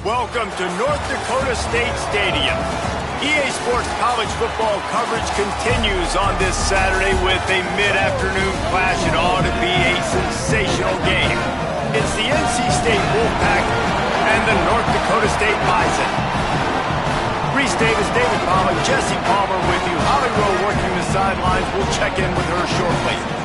Welcome to North Dakota State Stadium. EA Sports college football coverage continues on this Saturday with a mid-afternoon clash. It ought to be a sensational game. It's the NC State Wolfpack and the North Dakota State Bison. Reese Davis, David Pollock, Jesse Palmer with you. Holly Rowe working the sidelines. We'll check in with her shortly.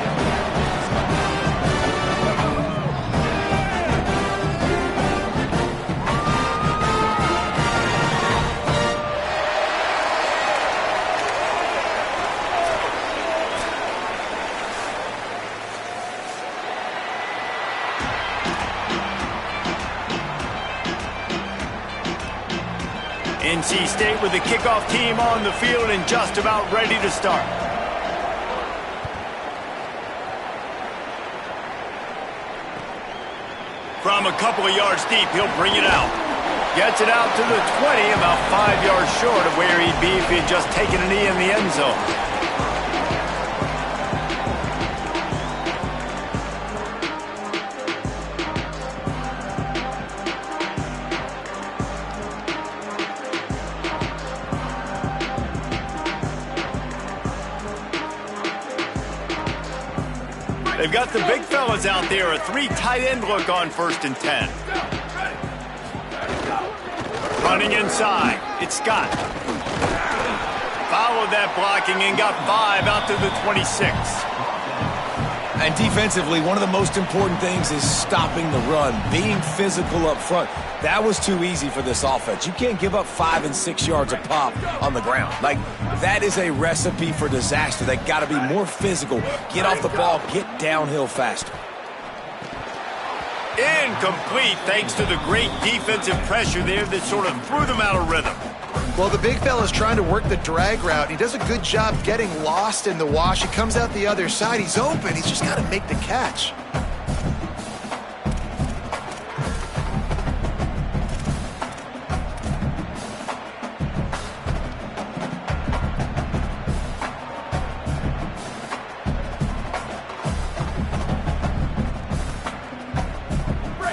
NC State with the kickoff team on the field and just about ready to start. From a couple of yards deep, he'll bring it out. Gets it out to the 20, about 5 yards short of where he'd be if he had just taken a knee in the end zone. They've got the big fellas out there, a 3 tight end look on 1st and 10. Running inside, it's Scott. Followed that blocking and got 5 out to the 26. And defensively, one of the most important things is stopping the run, being physical up front. That was too easy for this offense. You can't give up 5 and 6 yards a pop on the ground. Like, that is a recipe for disaster. They got to be more physical, get off the ball, get downhill faster. Incomplete thanks to the great defensive pressure there that sort of threw them out of rhythm. Well, the big fella's trying to work the drag route. He does a good job getting lost in the wash. He comes out the other side. He's open. He's just got to make the catch.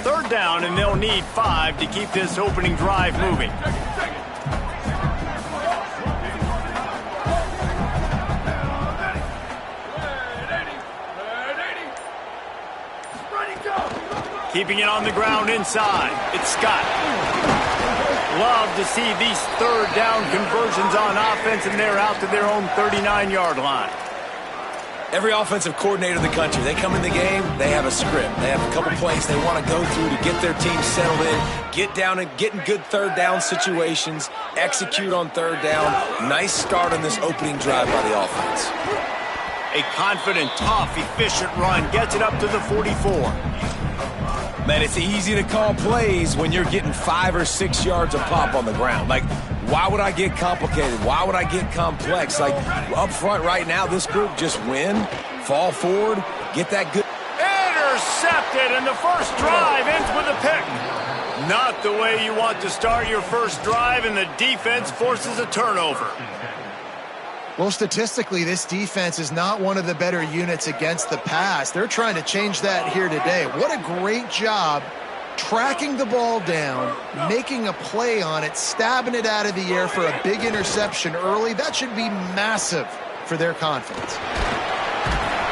Third down, and they'll need 5 to keep this opening drive moving. Keeping it on the ground inside. It's Scott. Love to see these third down conversions on offense, and they're out to their own 39-yard line. Every offensive coordinator in the country, they come in the game, they have a script. They have a couple plays they want to go through to get their team settled in, get down and get in good third down situations, execute on third down. Nice start on this opening drive by the offense. A confident, tough, efficient run gets it up to the 44. Man, it's easy to call plays when you're getting 5 or 6 yards a pop on the ground. Like, why would I get complicated? Why would I get complex? Like, up front right now, this group just win, fall forward, get that good. Intercepted, and the first drive ends with a pick. Not the way you want to start your first drive, and the defense forces a turnover. Well, statistically, this defense is not one of the better units against the pass. They're trying to change that here today. What a great job tracking the ball down, making a play on it, stabbing it out of the air for a big interception early. That should be massive for their confidence.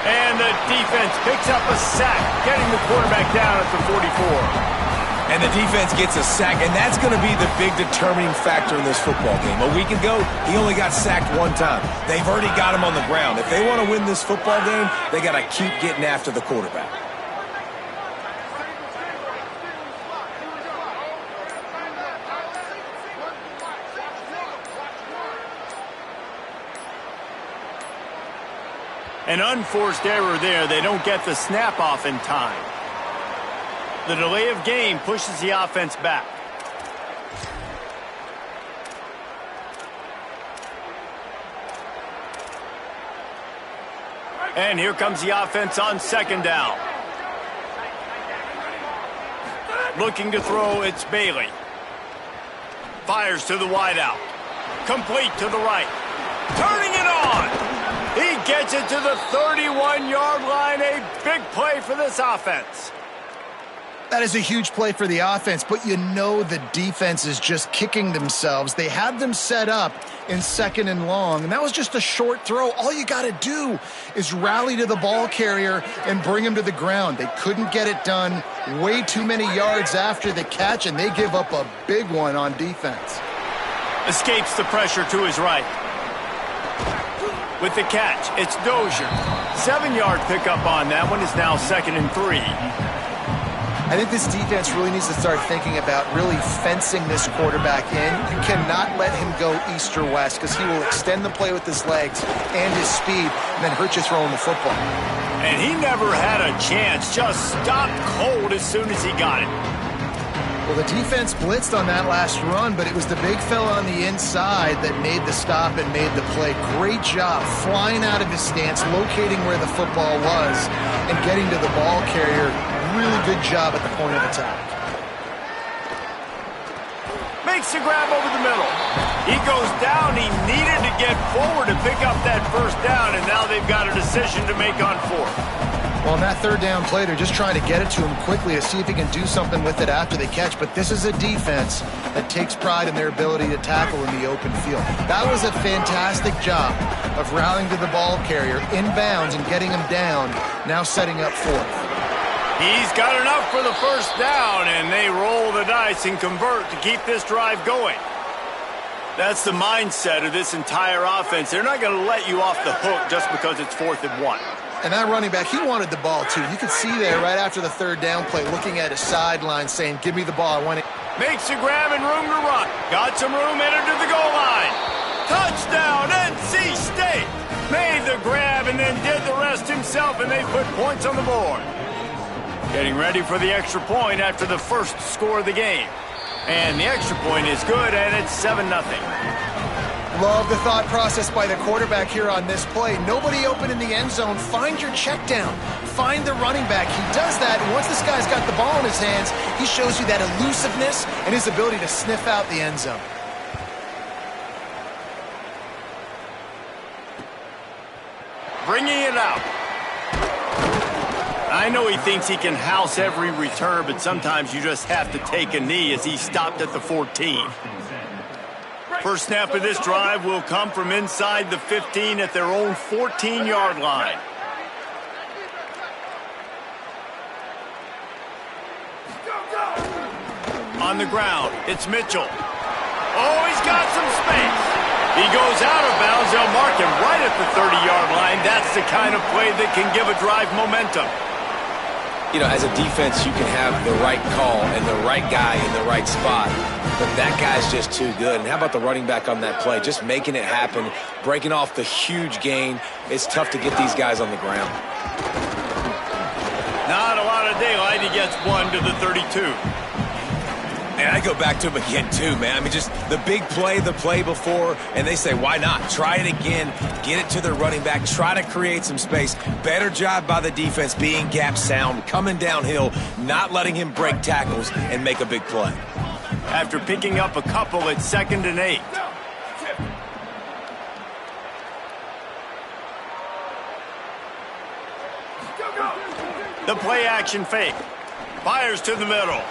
And the defense picks up a sack, getting the quarterback down at the 44. And the defense gets a sack, and that's going to be the big determining factor in this football game. A week ago, he only got sacked 1 time. They've already got him on the ground. If they want to win this football game, they got to keep getting after the quarterback. An unforced error there. They don't get the snap off in time. The delay of game pushes the offense back. And here comes the offense on 2nd down. Looking to throw, it's Bailey. Fires to the wideout. Complete to the right. Turning it on. He gets it to the 31-yard line. A big play for this offense. That is a huge play for the offense, but you know the defense is just kicking themselves. They had them set up in 2nd and long, and that was just a short throw. All you got to do is rally to the ball carrier and bring him to the ground. They couldn't get it done. Way too many yards after the catch, and they give up a big one on defense. Escapes the pressure to his right. With the catch, it's Dozier. 7-yard pickup on that one. Is now 2nd and 3. I think this defense really needs to start thinking about really fencing this quarterback in. You cannot let him go east or west because he will extend the play with his legs and his speed and then hurt you throwing the football. And he never had a chance. Just stopped cold as soon as he got it. Well, the defense blitzed on that last run, but it was the big fella on the inside that made the stop and made the play. Great job flying out of his stance, locating where the football was, and getting to the ball carrier. Really good job at the point of attack. Makes a grab over the middle. He goes down. He needed to get forward to pick up that first down, and now they've got a decision to make on 4th. Well, on that 3rd down play, they're just trying to get it to him quickly to see if he can do something with it after they catch. But this is a defense that takes pride in their ability to tackle in the open field. That was a fantastic job of rallying to the ball carrier, inbounds, and getting him down, now setting up 4th. He's got enough for the first down, and they roll the dice and convert to keep this drive going. That's the mindset of this entire offense. They're not going to let you off the hook just because it's 4th and 1. And that running back, he wanted the ball, too. You could see there right after the 3rd down play, looking at his sideline, saying, give me the ball. I want it. Makes a grab and room to run. Got some room, entered to the goal line. Touchdown, NC State. Made the grab and then did the rest himself, and they put points on the board. Getting ready for the extra point after the first score of the game. And the extra point is good, and it's 7-0. Love the thought process by the quarterback here on this play. Nobody open in the end zone. Find your check down. Find the running back. He does that, and once this guy's got the ball in his hands, he shows you that elusiveness and his ability to sniff out the end zone. Bringing it out. I know he thinks he can house every return, but sometimes you just have to take a knee as he stopped at the 14. First snap of this drive will come from inside the 15 at their own 14-yard line. On the ground, it's Mitchell. Oh, he's got some space. He goes out of bounds. They'll mark him right at the 30-yard line. That's the kind of play that can give a drive momentum. You know, as a defense, you can have the right call and the right guy in the right spot, but that guy's just too good. And how about the running back on that play? Just making it happen, breaking off the huge gain. It's tough to get these guys on the ground. Not a lot of daylight. He gets one to the 32. And I go back to him again, too, man. I mean, just the big play, the play before, and they say, why not? Try it again, get it to their running back, try to create some space. Better job by the defense being gap sound, coming downhill, not letting him break tackles and make a big play. After picking up a couple, it's 2nd and 8. The play action fake. Fires to the middle.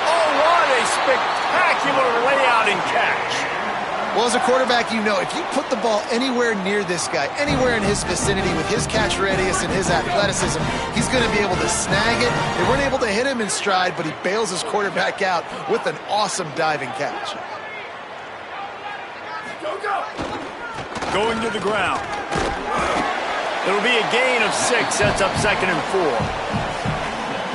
Oh, what a spectacular layout and catch. Well, as a quarterback, you know, if you put the ball anywhere near this guy, anywhere in his vicinity with his catch radius and his athleticism, he's going to be able to snag it. They weren't able to hit him in stride, but he bails his quarterback out with an awesome diving catch. Going to the ground. It'll be a gain of 6. Sets up 2nd and 4.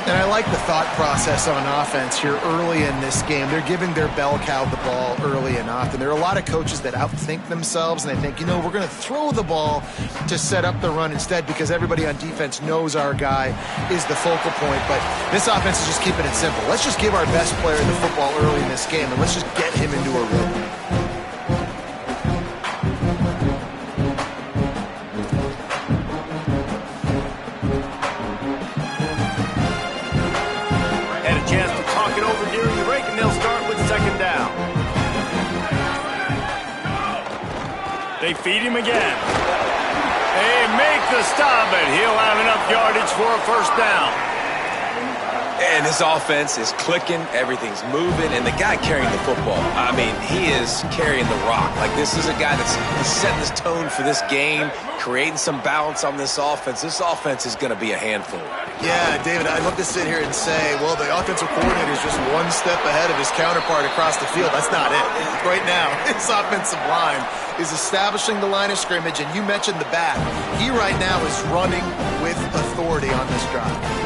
And I like the thought process on offense here early in this game. They're giving their bell cow the ball early and often. There are a lot of coaches that outthink themselves, and they think, you know, we're going to throw the ball to set up the run instead because everybody on defense knows our guy is the focal point. But this offense is just keeping it simple. Let's just give our best player the football early in this game, and let's just get him into a rhythm. They feed him again. They make the stop, but he'll have enough yardage for a first down. And this offense is clicking, everything's moving, and the guy carrying the football, I mean, he is carrying the rock. Like, this is a guy that's setting this tone for this game, creating some balance on this offense. This offense is going to be a handful. Yeah, David, I'd love to sit here and say, well, the offensive coordinator is just one step ahead of his counterpart across the field. That's not it. Right now, his offensive line is establishing the line of scrimmage, and you mentioned the back. He right now is running with authority on this drive.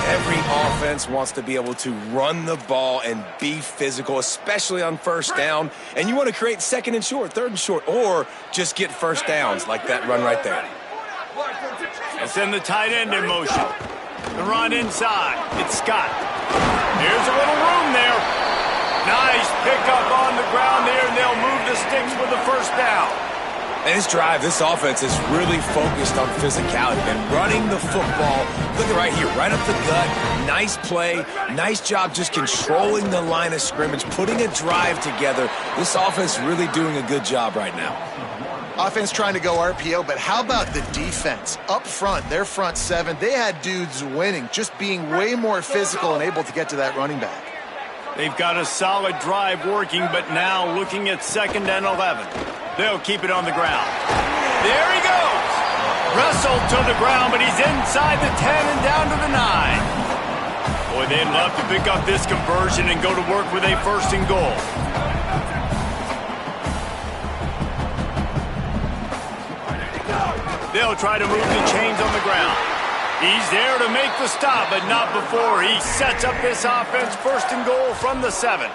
Every offense wants to be able to run the ball and be physical, especially on first down. And you want to create second and short, third and short, or just get first downs like that run right there. And send the tight end in motion. The run inside. It's Scott. Here's a little room there. Nice pickup on the ground there, and they'll move the sticks with the first down. And this drive, this offense is really focused on physicality and running the football. Look at right here, right up the gut. Nice play. Nice job just controlling the line of scrimmage, putting a drive together. This offense really doing a good job right now. Offense trying to go RPO, but how about the defense? Up front, their front seven, they had dudes winning, just being way more physical and able to get to that running back. They've got a solid drive working, but now looking at 2nd and 11. They'll keep it on the ground. There he goes. Wrestled to the ground, but he's inside the 10 and down to the 9. Boy, they'd love to pick up this conversion and go to work with a 1st and goal. They'll try to move the chains on the ground. He's there to make the stop, but not before he sets up this offense 1st and goal from the 7.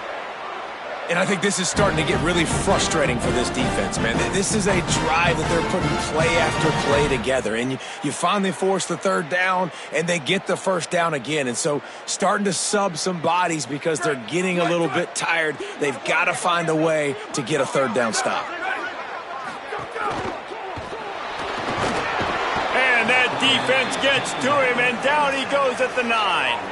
And I think this is starting to get really frustrating for this defense, man. This is a drive that they're putting play after play together. And you finally force the 3rd down, and they get the 1st down again. And so starting to sub some bodies because they're getting a little bit tired. They've got to find a way to get a 3rd down stop. And that defense gets to him, and down he goes at the 9.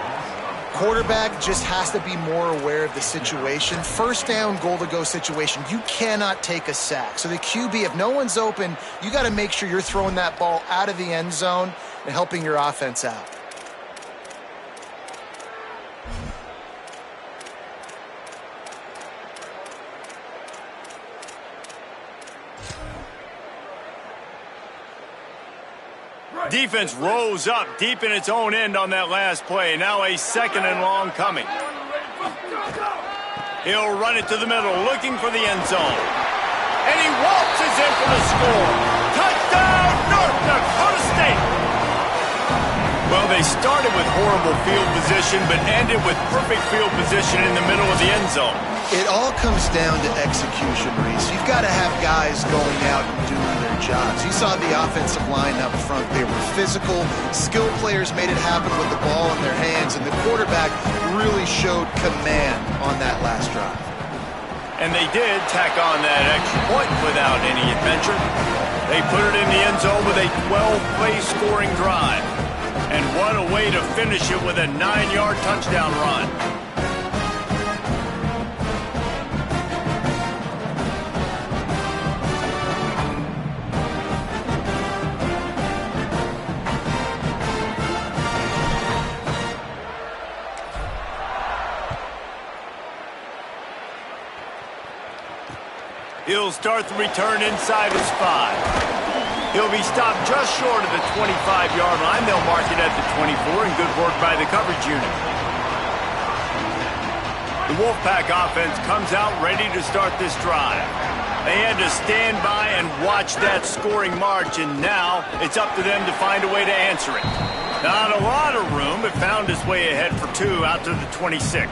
Quarterback just has to be more aware of the situation. 1st down, goal-to-go situation, you cannot take a sack. So the QB, if no one's open, you got to make sure you're throwing that ball out of the end zone and helping your offense out. Defense rose up deep in its own end on that last play. Now a 2nd and long coming. He'll run it to the middle, looking for the end zone. And he waltzes in for the score. Touchdown, North Dakota State! Well, they started with horrible field position, but ended with perfect field position in the middle of the end zone. It all comes down to execution, Reese. You've got to have guys going out and doing their jobs. You saw the offensive line up front. They were physical. Skilled players made it happen with the ball in their hands, and the quarterback really showed command on that last drive. And they did tack on that extra point without any adventure. They put it in the end zone with a 12-play scoring drive. And what a way to finish it with a 9-yard touchdown run. He'll start the return inside his 5. He'll be stopped just short of the 25-yard line. They'll mark it at the 24, and good work by the coverage unit. The Wolfpack offense comes out ready to start this drive. They had to stand by and watch that scoring march, and now it's up to them to find a way to answer it. Not a lot of room, but found his way ahead for 2 out to the 26.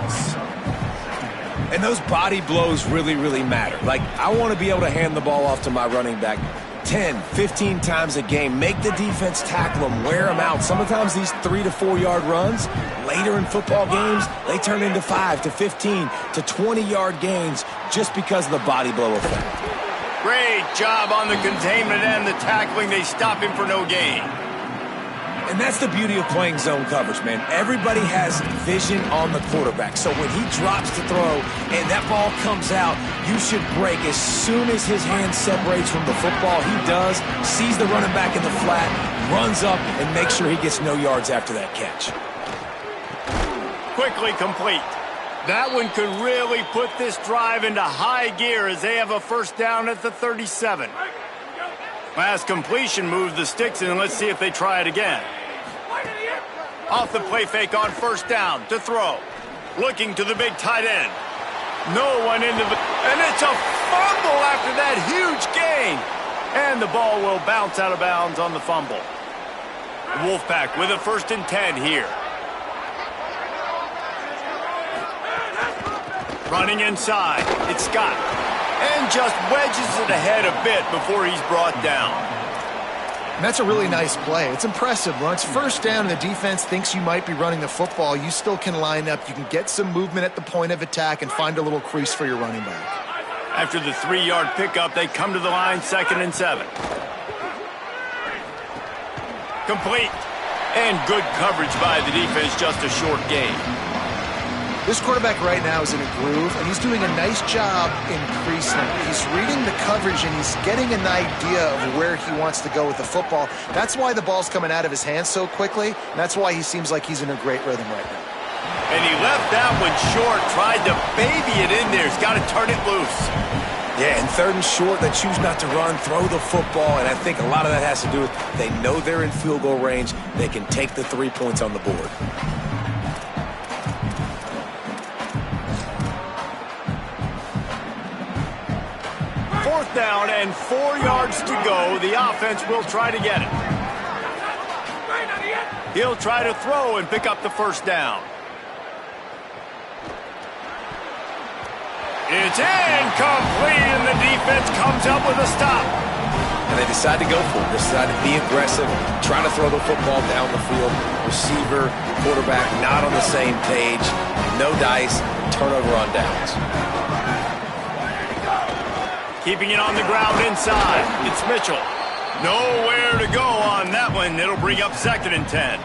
And those body blows really, really matter. Like, I want to be able to hand the ball off to my running back 10, 15 times a game. Make the defense tackle them, wear them out. Sometimes these 3 to 4 yard runs, later in football games, they turn into 5 to 15 to 20-yard gains just because of the body blow effect. Great job on the containment and the tackling. They stop him for no gain. And that's the beauty of playing zone coverage, man. Everybody has vision on the quarterback. So when he drops to throw and that ball comes out, you should break as soon as his hand separates from the football. He does, sees the running back in the flat, runs up, and makes sure he gets no yards after that catch. quickly complete. That one could really put this drive into high gear as they have a first down at the 37. Last completion moved the sticks, and let's see if they try it again. Off the play fake on first down to throw. Looking to the big tight end. No one into the... And it's a fumble after that huge gain. And the ball will bounce out of bounds on the fumble. Wolfpack with a 1st and 10 here. Running inside, it's Scott. And just wedges it ahead a bit before he's brought down. And that's a really nice play. It's impressive. When it's first down and the defense thinks you might be running the football, you still can line up. You can get some movement at the point of attack and find a little crease for your running back. After the 3-yard pickup, they come to the line 2nd and 7. Complete. And good coverage by the defense, just a short gain. This quarterback right now is in a groove, and he's doing a nice job increasing. He's reading the coverage, and he's getting an idea of where he wants to go with the football. That's why the ball's coming out of his hands so quickly, and that's why he seems like he's in a great rhythm right now. And he left that one short, tried to baby it in there. He's got to turn it loose. Yeah, and 3rd and short, they choose not to run, throw the football, and I think a lot of that has to do with they know they're in field goal range. They can take the 3 points on the board. 4th down and 4 yards to go. The offense will try to get it. He'll try to throw and pick up the first down. It's incomplete, and the defense comes up with a stop. And they decide to go for it. They decide to be aggressive, try to throw the football down the field. Receiver, quarterback, not on the same page. No dice, turnover on downs. Keeping it on the ground inside. It's Mitchell. Nowhere to go on that one. It'll bring up 2nd and 10.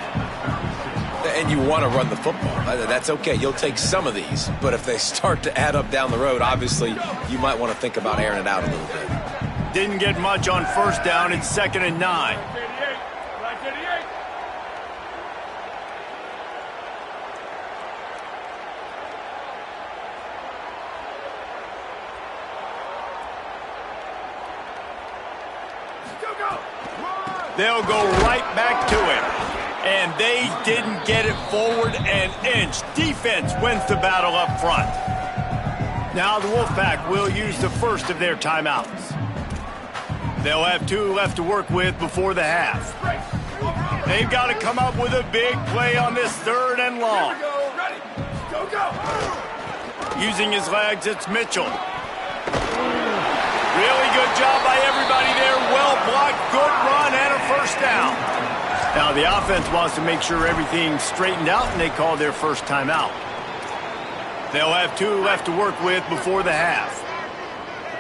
And you want to run the football. That's okay. You'll take some of these. But if they start to add up down the road, obviously you might want to think about airing it out a little bit. Didn't get much on first down. It's 2nd and 9. They'll go right back to it. And they didn't get it forward an inch. Defense wins the battle up front. Now the Wolfpack will use the first of their timeouts. They'll have 2 left to work with before the half. They've got to come up with a big play on this 3rd and long. Using his legs, it's Mitchell. Really good job by everybody there. Well blocked, good run, and a first down. Now the offense wants to make sure everything's straightened out, and they call their first timeout. They'll have 2 left to work with before the half.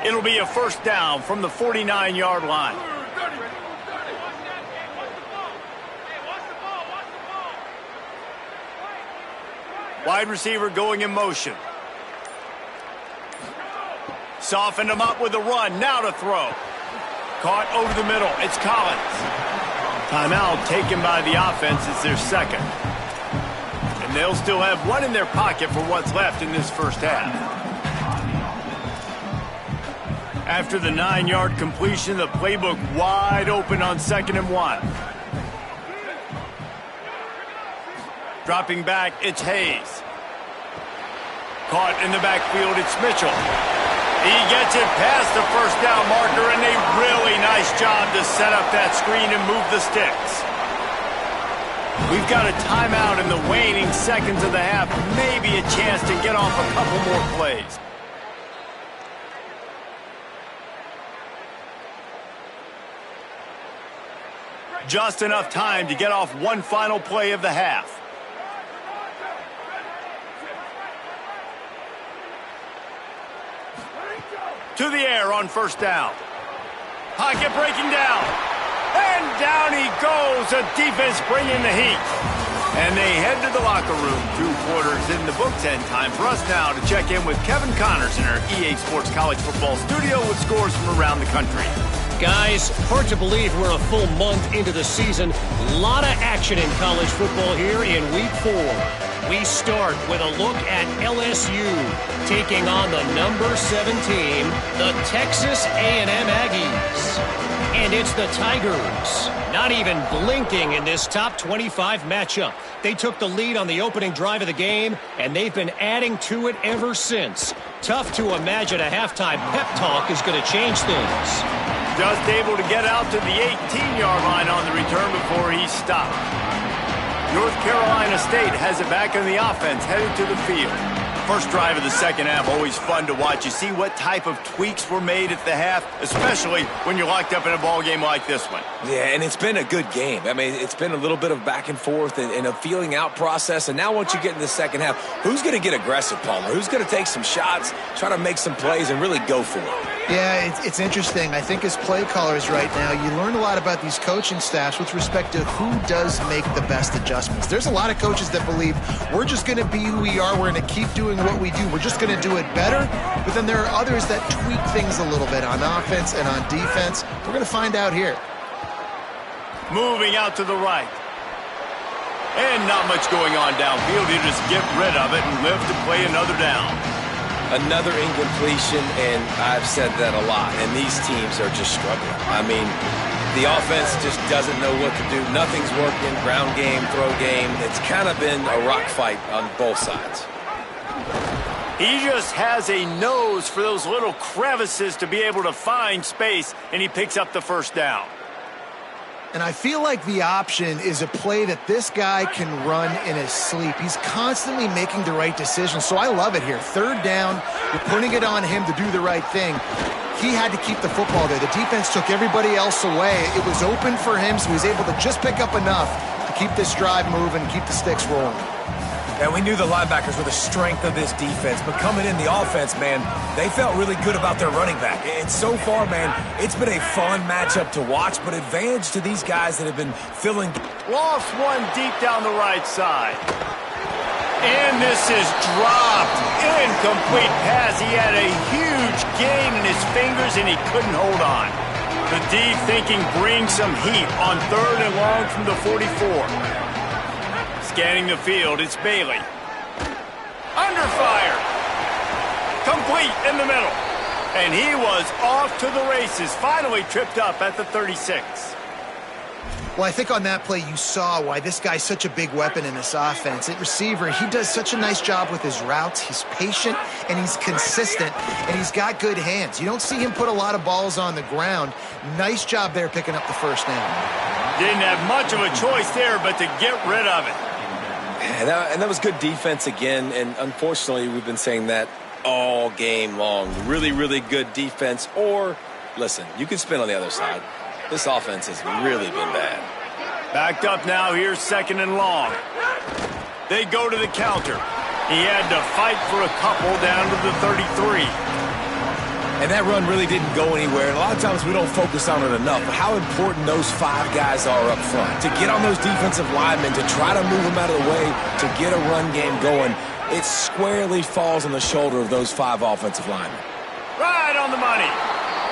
It'll be a first down from the 49-yard line. Wide receiver going in motion. Softened him up with a run. Now to throw. Caught over the middle. It's Collins. Timeout taken by the offense. It's their 2nd. And they'll still have 1 in their pocket for what's left in this first half. After the 9-yard completion, the playbook wide open on 2nd and 1. Dropping back, it's Hayes. Caught in the backfield, it's Mitchell. He gets it past the first down marker, and a really nice job to set up that screen and move the sticks. We've got a timeout in the waning seconds of the half. Maybe a chance to get off a couple more plays. Just enough time to get off one final play of the half. To the air on first down. Pocket breaking down. And down he goes. The defense bringing the heat. And they head to the locker room. 2 quarters in the books, and time for us now to check in with Kevin Connors in our EA Sports College Football studio with scores from around the country. Guys, hard to believe we're a full month into the season. A lot of action in college football here in Week 4. We start with a look at LSU taking on the number 7 team, the Texas A&M Aggies. And it's the Tigers, not even blinking in this top 25 matchup. They took the lead on the opening drive of the game, and they've been adding to it ever since. Tough to imagine a halftime pep talk is going to change things. Just able to get out to the 18-yard line on the return before he stopped. North Carolina State has it back in the offense, headed to the field. First drive of the second half, always fun to watch. You see what type of tweaks were made at the half, especially when you're locked up in a ball game like this one. Yeah, and it's been a good game. I mean, it's been a little bit of back and forth and a feeling out process. And now once you get in the second half, who's going to get aggressive, Palmer? Who's going to take some shots, try to make some plays, and really go for it? Yeah, it's interesting. I think as play callers right now, you learn a lot about these coaching staffs with respect to who does make the best adjustments. There's a lot of coaches that believe we're just going to be who we are. We're going to keep doing what we do. We're just going to do it better. But then there are others that tweak things a little bit on offense and on defense. We're going to find out here. Moving out to the right. And not much going on downfield. You just get rid of it and live to play another down. Another incompletion, and I've said that a lot, and these teams are just struggling. I mean, the offense just doesn't know what to do. Nothing's working, ground game, throw game. It's kind of been a rock fight on both sides. He just has a nose for those little crevices to be able to find space, and he picks up the first down. And I feel like the option is a play that this guy can run in his sleep. He's constantly making the right decision, so I love it here. Third down, you're putting it on him to do the right thing. He had to keep the football there. The defense took everybody else away. It was open for him, so he was able to just pick up enough to keep this drive moving, keep the sticks rolling. And we knew the linebackers were the strength of this defense, but coming in the offense, man, they felt really good about their running back. And so far, man, it's been a fun matchup to watch, but advantage to these guys that have been filling. Lost one deep down the right side. And this is dropped. Incomplete pass. He had a huge gain in his fingers, and he couldn't hold on. The D thinking bring some heat on 3rd and long from the 44. Scanning the field, it's Bailey. Under fire. Complete in the middle. And he was off to the races. Finally tripped up at the 36. Well, I think on that play you saw why this guy's such a big weapon in this offense. At receiver, he does such a nice job with his routes. He's patient, and he's consistent, and he's got good hands. You don't see him put a lot of balls on the ground. Nice job there picking up the first down. Didn't have much of a choice there but to get rid of it. And that was good defense again, and unfortunately we've been saying that all game long. Really, really good defense. Or, listen, you can spin on the other side. This offense has really been bad. Backed up now, here's 2nd and long. They go to the counter. He had to fight for a couple down to the 33. And that run really didn't go anywhere. And a lot of times we don't focus on it enough. But how important those 5 guys are up front. To get on those defensive linemen, to try to move them out of the way, to get a run game going, it squarely falls on the shoulder of those 5 offensive linemen. Right on the money.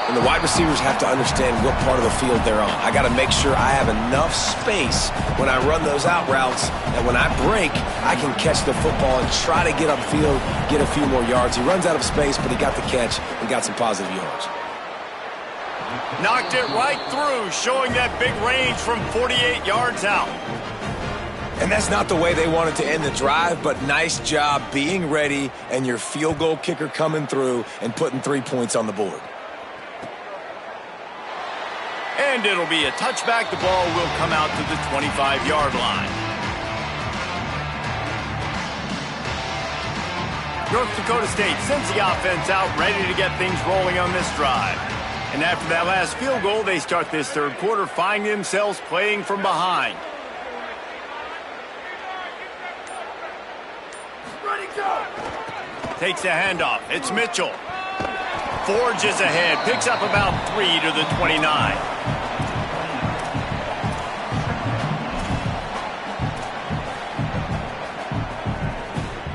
And the wide receivers have to understand what part of the field they're on. I got to make sure I have enough space when I run those out routes, and when I break, I can catch the football and try to get upfield, get a few more yards. He runs out of space, but he got the catch and got some positive yards. Knocked it right through, showing that big range from 48 yards out. And that's not the way they wanted to end the drive, but nice job being ready and your field goal kicker coming through and putting 3 points on the board. And it'll be a touchback. The ball will come out to the 25-yard line. North Dakota State sends the offense out, ready to get things rolling on this drive. And after that last field goal, they start this 3rd quarter, finding themselves playing from behind. Ready, go! Takes the handoff. It's Mitchell. Forges ahead, picks up about 3 to the 29.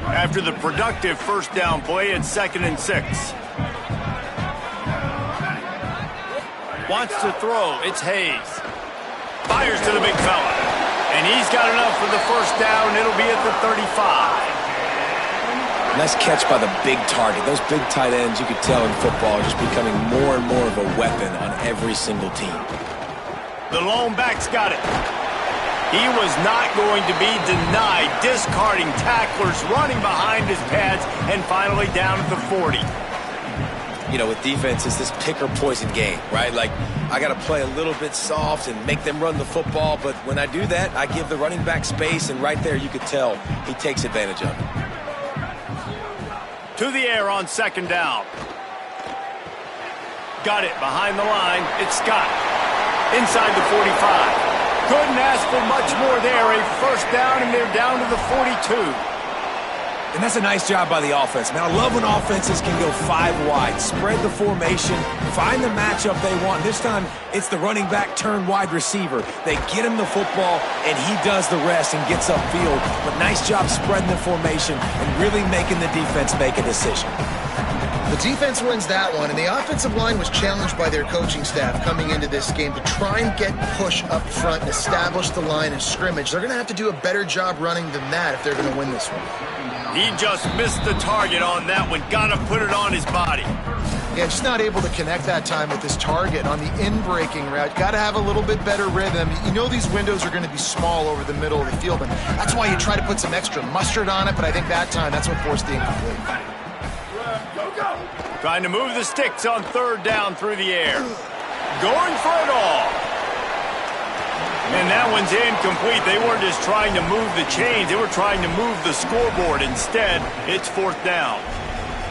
After the productive first down play, it's 2nd and 6. Wants to throw, it's Hayes. Fires to the big fella. And he's got enough for the first down. It'll be at the 35. Nice catch by the big target. Those big tight ends, you could tell in football, are just becoming more and more of a weapon on every single team. The lone back's got it. He was not going to be denied, discarding tacklers, running behind his pads, and finally down at the 40. You know, with defense, it's this pick-or-poison game, right? Like, I got to play a little bit soft and make them run the football, but when I do that, I give the running back space, and right there you could tell he takes advantage of it. To the air on second down. Got it behind the line. It's Scott. Inside the 45. Couldn't ask for much more there. A first down, and they're down to the 42. And that's a nice job by the offense. Man, I love when offenses can go 5 wide, spread the formation, find the matchup they want. This time, it's the running back turned wide receiver. They get him the football, and he does the rest and gets upfield. But nice job spreading the formation and really making the defense make a decision. The defense wins that one, and the offensive line was challenged by their coaching staff coming into this game to try and get push up front and establish the line of scrimmage. They're going to have to do a better job running than that if they're going to win this one. He just missed the target on that one. Got to put it on his body. Yeah, just not able to connect that time with his target on the in-breaking route. Got to have a little bit better rhythm. You know these windows are going to be small over the middle of the field, and that's why you try to put some extra mustard on it, but I think that time, that's what forced the incomplete. Trying to move the sticks on third down through the air. Going for it all. And that one's incomplete. They weren't just trying to move the chains. They were trying to move the scoreboard. Instead, it's fourth down.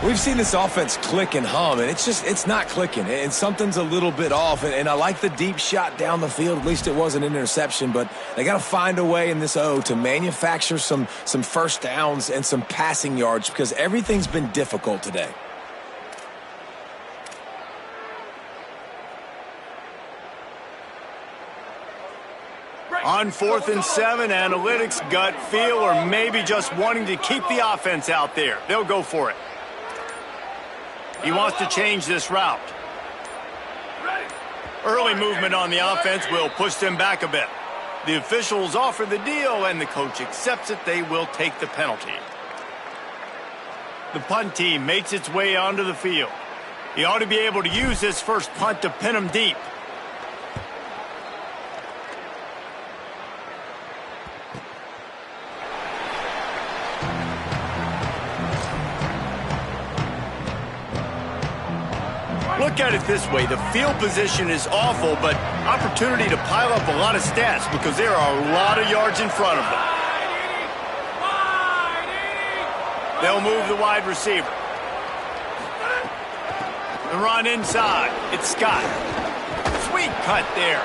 We've seen this offense click and hum, and it's not clicking, and something's a little bit off. And I like the deep shot down the field. At least it was an interception, but they got to find a way in this O to manufacture some first downs and some passing yards because everything's been difficult today. On 4th and 7, analytics, gut feel, or maybe just wanting to keep the offense out there. They'll go for it. He wants to change this route. Early movement on the offense will push them back a bit. The officials offer the deal, and the coach accepts it. They will take the penalty. The punt team makes its way onto the field. He ought to be able to use this first punt to pin them deep. Look at it this way. The field position is awful, but opportunity to pile up a lot of stats because there are a lot of yards in front of them. They'll move the wide receiver. The run inside. It's Scott. Sweet cut there.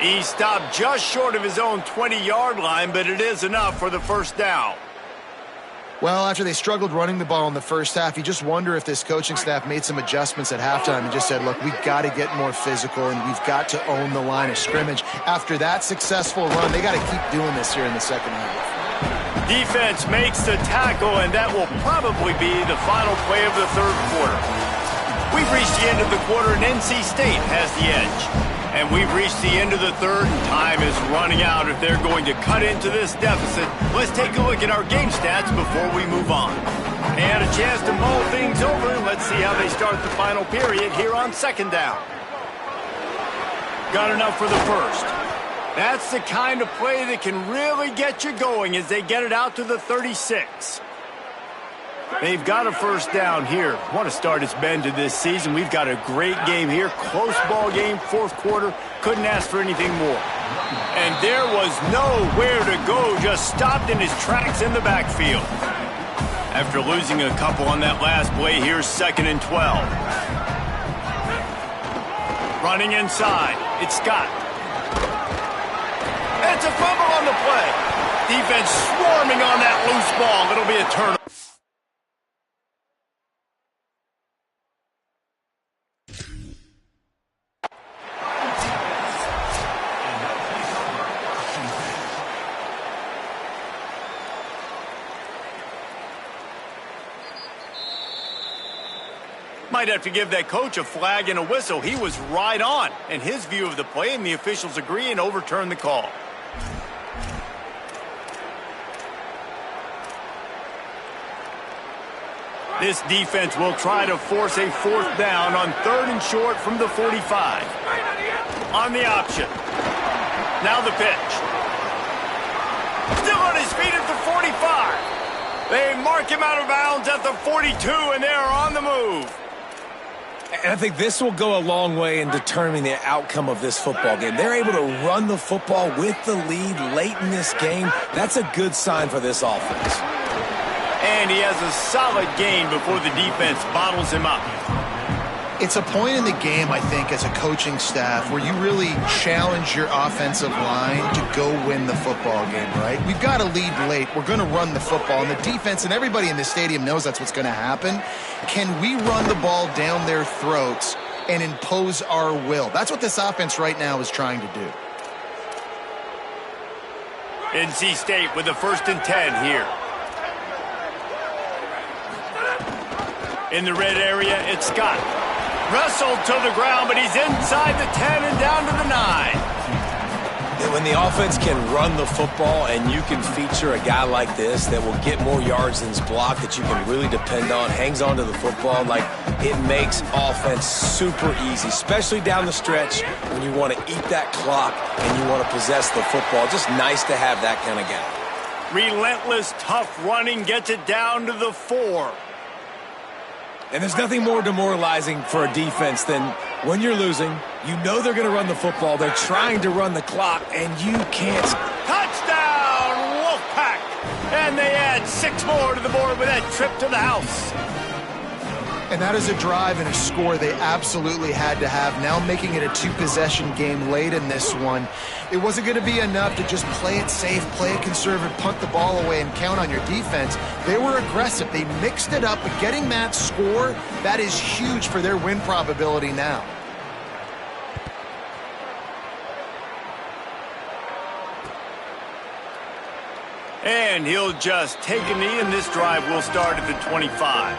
He stopped just short of his own 20-yard line, but it is enough for the first down. Well, after they struggled running the ball in the first half, you just wonder if this coaching staff made some adjustments at halftime and just said, look, we've got to get more physical and we've got to own the line of scrimmage. After that successful run, they got to keep doing this here in the second half. Defense makes the tackle, and that will probably be the final play of the third quarter. We've reached the end of the quarter, and NC State has the edge. And we've reached the end of the third, and time is running out if they're going to cut into this deficit. Let's take a look at our game stats before we move on. And a chance to mull things over, and let's see how they start the final period here on second down. Got enough for the first. That's the kind of play that can really get you going as they get it out to the 36. They've got a first down here. What a start it's been to this season. We've got a great game here. Close ball game, fourth quarter. Couldn't ask for anything more. And there was nowhere to go. Just stopped in his tracks in the backfield. After losing a couple on that last play, here's 2nd and 12. Running inside. It's Scott. It's a fumble on the play. Defense swarming on that loose ball. It'll be a turnover. Might have to give that coach a flag and a whistle. He was right on in his view of the play, and the officials agree and overturn the call. This defense will try to force a fourth down on 3rd and short from the 45. On the option. Now the pitch. Still on his feet at the 45. They mark him out of bounds at the 42, and they are on the move. And I think this will go a long way in determining the outcome of this football game. They're able to run the football with the lead late in this game. That's a good sign for this offense. And he has a solid gain before the defense bottles him up. It's a point in the game, I think, as a coaching staff where you really challenge your offensive line to go win the football game, right? We've got to lead late. We're going to run the football. And the defense and everybody in the stadium knows that's what's going to happen. Can we run the ball down their throats and impose our will? That's what this offense right now is trying to do. NC State with the 1st and 10 here. In the red area, it's Scott. Wrestled to the ground, but he's inside the 10 and down to the 9. When the offense can run the football and you can feature a guy like this that will get more yards than his block, that you can really depend on, hangs on to the football, like it makes offense super easy, especially down the stretch when you want to eat that clock and you want to possess the football. Just nice to have that kind of guy. Relentless, tough running gets it down to the 4. And there's nothing more demoralizing for a defense than when you're losing, you know they're going to run the football, they're trying to run the clock, and you can't. Touchdown, Wolfpack! And they add 6 more to the board with that trip to the house. And that is a drive and a score they absolutely had to have. Now making it a 2-possession game late in this one. It wasn't going to be enough to just play it safe, play it conservative, punt the ball away, and count on your defense. They were aggressive. They mixed it up, but getting that score, that is huge for their win probability now. And he'll just take a knee, and this drive will start at the 25.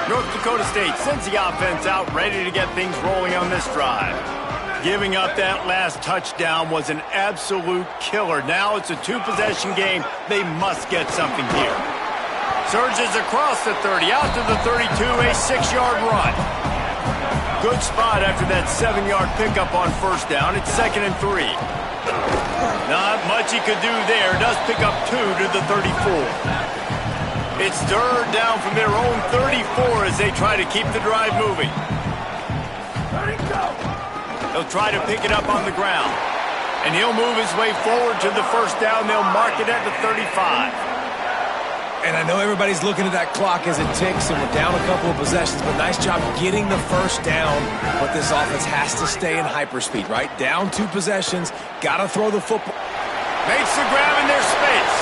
North Dakota State sends the offense out, ready to get things rolling on this drive. Giving up that last touchdown was an absolute killer. Now it's a 2-possession game. They must get something here. Surges across the 30, out to the 32, a 6-yard run. Good spot after that 7-yard pickup on 1st down. It's 2nd and 3. Not much he could do there. Does pick up 2 to the 34. It's 3rd down from their own 34 as they try to keep the drive moving. They'll try to pick it up on the ground. And he'll move his way forward to the 1st down. They'll mark it at the 35. And I know everybody's looking at that clock as it ticks, and we're down a couple of possessions, but nice job getting the 1st down. But this offense has to stay in hyperspeed, right? Down 2 possessions, got to throw the football. Makes the grab in their space.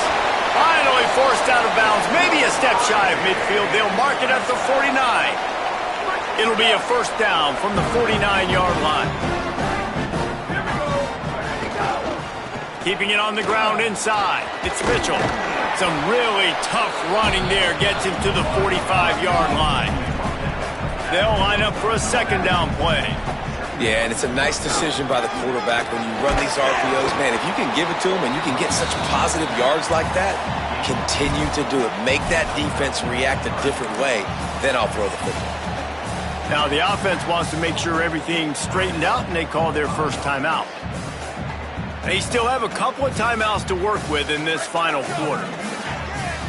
Finally forced out of bounds, maybe a step shy of midfield. They'll mark it at the 49. It'll be a 1st down from the 49-yard line. Keeping it on the ground inside. It's Mitchell. Some really tough running there gets him to the 45-yard line. They'll line up for a 2nd down play. Yeah, and it's a nice decision by the quarterback when you run these RPOs. Man, if you can give it to them and you can get such positive yards like that, continue to do it. Make that defense react a different way, then I'll throw the football. Now, the offense wants to make sure everything's straightened out, and they call their first timeout. They still have a couple of timeouts to work with in this final quarter.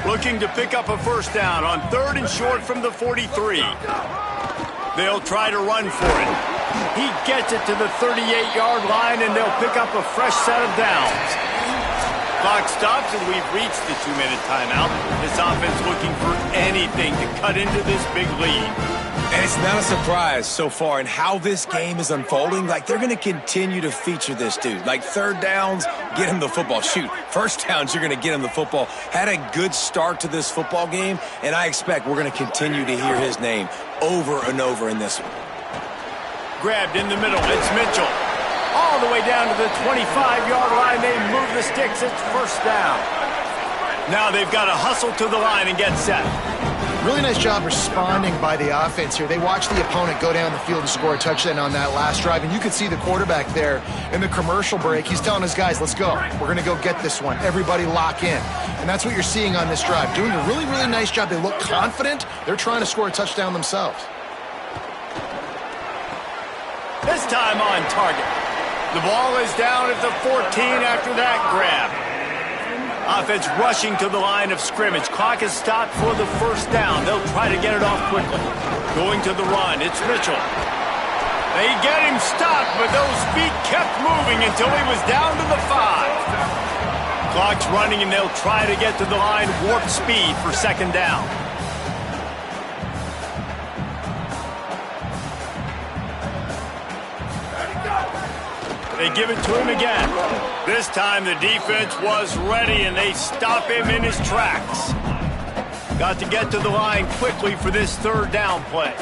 Looking to pick up a 1st down on 3rd and short from the 43. They'll try to run for it. He gets it to the 38-yard line, and they'll pick up a fresh set of downs. Clock stops, and we've reached the 2-minute timeout. This offense looking for anything to cut into this big lead. And it's not a surprise so far in how this game is unfolding. Like, they're going to continue to feature this dude. Like, 3rd downs, get him the football. Shoot, 1st downs, you're going to get him the football. Had a good start to this football game, and I expect we're going to continue to hear his name over and over in this one. Grabbed in the middle, it's Mitchell. All the way down to the 25-yard line, they move the sticks, it's 1st down. Now they've got to hustle to the line and get set. Really nice job responding by the offense here. They watched the opponent go down the field and score a touchdown on that last drive, and you could see the quarterback there in the commercial break. He's telling his guys, let's go. We're going to go get this one. Everybody lock in. And that's what you're seeing on this drive. Doing a really, really nice job. They look confident. They're trying to score a touchdown themselves. This time on target. The ball is down at the 14 after that grab. Offense rushing to the line of scrimmage. Clock is stopped for the first down. They'll try to get it off quickly. Going to the run. It's Mitchell. They get him stopped, but those feet kept moving until he was down to the 5. Clock's running, and they'll try to get to the line warp speed for second down. They give it to him again. This time the defense was ready, and they stop him in his tracks. Got to get to the line quickly for this third down play.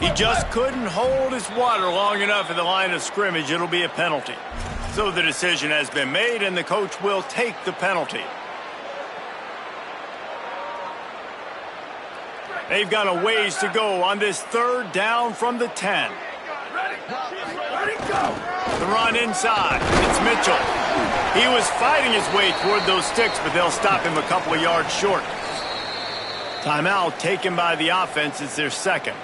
He just couldn't hold his water long enough at the line of scrimmage. It'll be a penalty. So the decision has been made, and the coach will take the penalty. They've got a ways to go on this third down from the 10. The run inside. It's Mitchell. He was fighting his way toward those sticks, but they'll stop him a couple of yards short. Timeout taken by the offense. It's their second.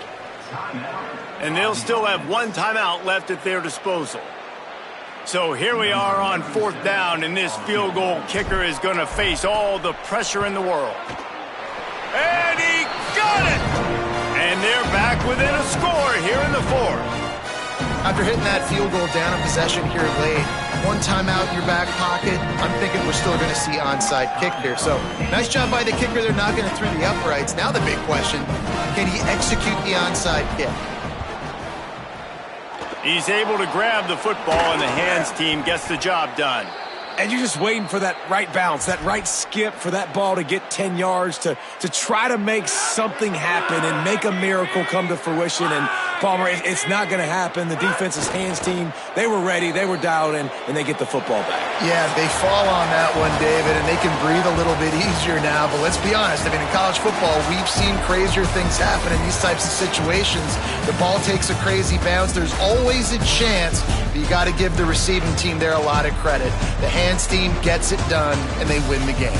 And they'll still have one timeout left at their disposal. So here we are on fourth down, and this field goal kicker is going to face all the pressure in the world. And he got it! And they're back within a score here in the fourth. After hitting that field goal down in possession here late, one timeout in your back pocket, I'm thinking we're still going to see onside kick here. So nice job by the kicker. They're knocking it through the uprights. Now the big question, can he execute the onside kick? He's able to grab the football, and the hands team gets the job done. And you're just waiting for that right bounce, that right skip, for that ball to get 10 yards to try to make something happen and make a miracle come to fruition. And, Palmer, it's not going to happen. The defense's hands team, they were ready, they were dialed in, and they get the football back. Yeah, they fall on that one, David, and they can breathe a little bit easier now. But let's be honest, I mean, in college football, we've seen crazier things happen in these types of situations. The ball takes a crazy bounce. There's always a chance, but you got to give the receiving team there a lot of credit. The hands team gets it done, and they win the game.